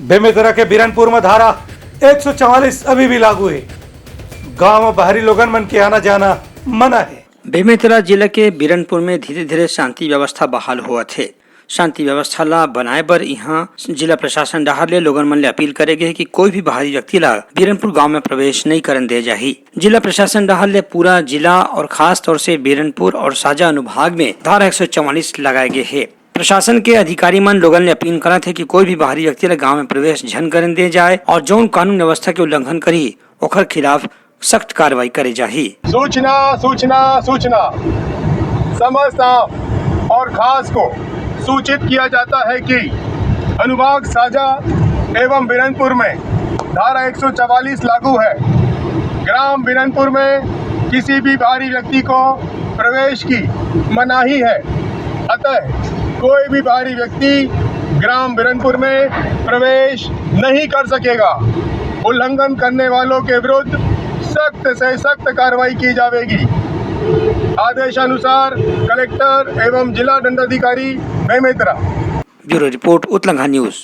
बेमेतरा के बिरनपुर में धारा 144 अभी भी लागू है। गांव में बाहरी लोगन मन के आना जाना मना है। बेमेतरा जिले के बिरनपुर में धीरे धीरे शांति व्यवस्था बहाल हुआ थे। शांति व्यवस्था ला बनाए बर यहाँ जिला प्रशासन डहार ले लोगन मन ले अपील करे गए कि कोई भी बाहरी व्यक्ति ला बिरनपुर गांव में प्रवेश नहीं करन दे जाही। जिला प्रशासन डहार ले पूरा जिला और खास तौर से बिरनपुर और साजा अनुभाग में धारा 144 लगाए गए है। प्रशासन के अधिकारी मन लोगन ने अपील करा थे कि कोई भी बाहरी व्यक्ति ला गाँव में प्रवेश झन करन दे जाए और जौन कानून व्यवस्था के उल्लंघन करी ओकर खिलाफ सख्त कार्रवाई करे जाही। सूचना सूचना सूचना समस्त और खास को सूचित किया जाता है कि अनुभाग साजा एवं बिरनपुर में धारा 144 लागू है। ग्राम बिरनपुर में किसी भी बाहरी व्यक्ति को प्रवेश की मनाही है। अतः कोई भी बाहरी व्यक्ति ग्राम बिरनपुर में प्रवेश नहीं कर सकेगा। उल्लंघन करने वालों के विरुद्ध सख्त से सख्त कार्रवाई की जाएगी। आदेशानुसार कलेक्टर एवं जिला दंडाधिकारी बेमेतरा। ब्यूरो रिपोर्ट उत्तलंघा न्यूज।